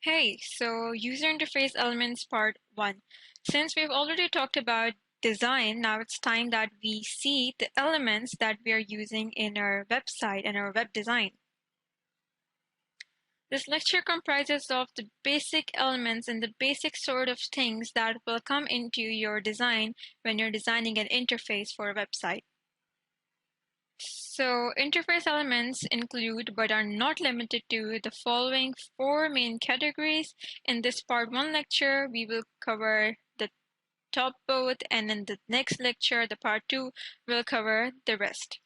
Hey, so user interface elements part 1. Since we've already talked about design, now it's time that we see the elements that we are using in our website and our web design. This lecture comprises of the basic elements and the basic sort of things that will come into your design when you're designing an interface for a website. So interface elements include, but are not limited to, the following 4 main categories. In this part 1 lecture, we will cover the top both, and in the next lecture, the part 2, will cover the rest.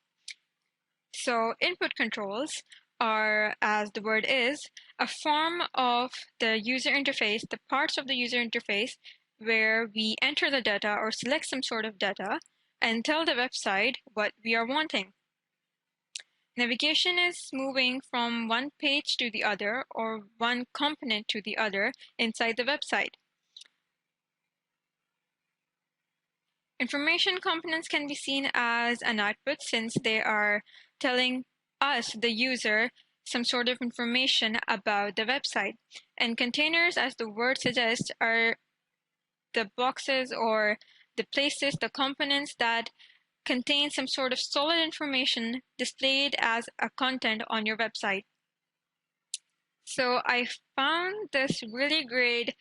So input controls are, as the word is, a form of the user interface, the parts of the user interface where we enter the data or select some sort of data and tell the website what we are wanting. Navigation is moving from one page to the other or one component to the other inside the website. Information components can be seen as an output since they are telling us, the user, some sort of information about the website. And containers, as the word suggests, are the boxes or the places, the components that contain some sort of solid information displayed as a content on your website. So I found this really great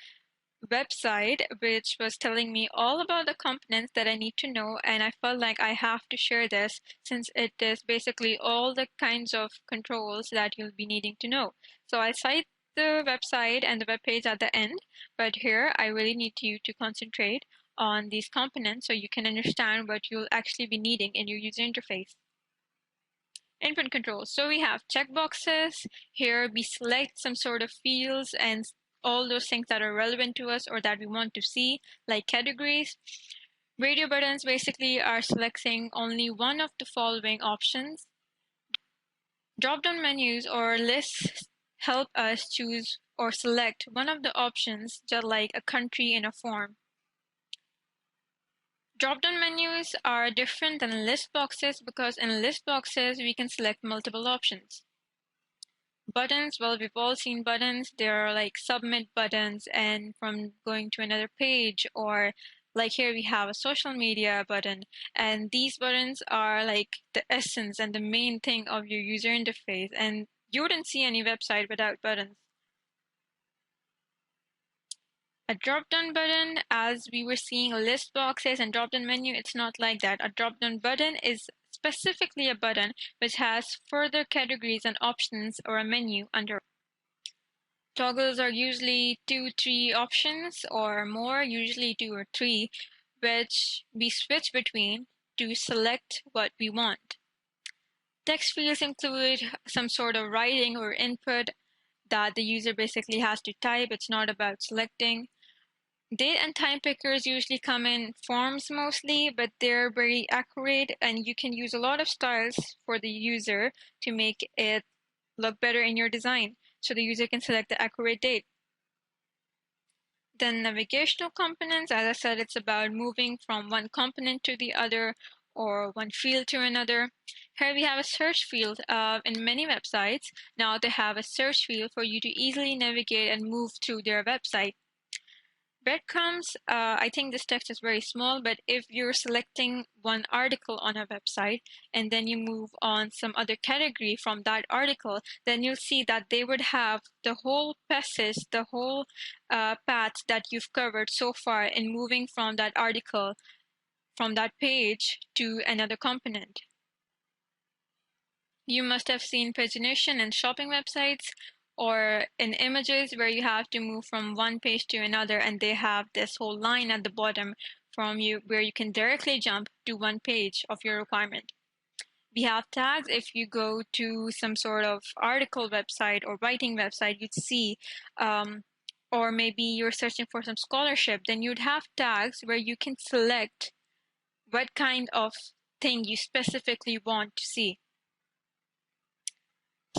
website which was telling me all about the components that I need to know, and I felt like I have to share this since it is basically all the kinds of controls that you'll be needing to know. So I cite the website and the web page at the end, but here I really need you to concentrate on these components so you can understand what you'll actually be needing in your user interface. Input controls. So we have checkboxes. Here we select some sort of fields and all those things that are relevant to us or that we want to see, like categories. Radio buttons basically are selecting only one of the following options. Drop-down menus or lists help us choose or select one of the options, just like a country in a form. Drop-down menus are different than list boxes because in list boxes we can select multiple options. Buttons, well, we've all seen buttons. There are like submit buttons and from going to another page, or like here we have a social media button. And these buttons are like the essence and the main thing of your user interface. And you wouldn't see any website without buttons. A drop-down button, as we were seeing list boxes and drop-down menu, it's not like that. A drop-down button is specifically a button which has further categories and options or a menu under. Toggles are usually 2-3 options or more, usually 2 or 3, which we switch between to select what we want. Text fields include some sort of writing or input that the user basically has to type. It's not about selecting. Date and time pickers usually come in forms mostly, but they're very accurate and you can use a lot of styles for the user to make it look better in your design, so the user can select the accurate date. Then navigational components, as I said, it's about moving from one component to the other or one field to another. Here we have a search field. In many websites, now they have a search field for you to easily navigate and move to their website. Breadcrumbs, I think this text is very small, but if you're selecting one article on a website and then you move on some other category from that article, then you'll see that they would have the whole passage, the whole path that you've covered so far in moving from that article, from that page to another component. You must have seen pagination in shopping websites or in images where you have to move from one page to another and they have this whole line at the bottom from you where you can directly jump to one page of your requirement. We have tags. If you go to some sort of article website or writing website, you'd see, or maybe you're searching for some scholarship, then you'd have tags where you can select what kind of thing you specifically want to see.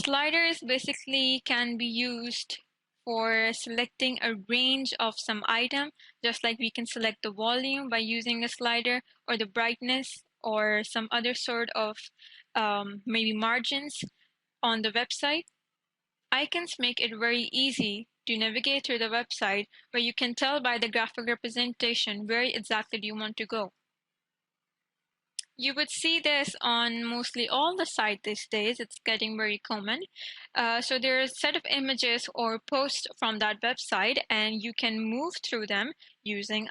Sliders basically can be used for selecting a range of some item, just like we can select the volume by using a slider, or the brightness, or some other sort of maybe margins on the website. Icons make it very easy to navigate through the website, where you can tell by the graphic representation where exactly do you want to go. You would see this on mostly all the sites these days. It's getting very common. So there's a set of images or posts from that website, and you can move through them using a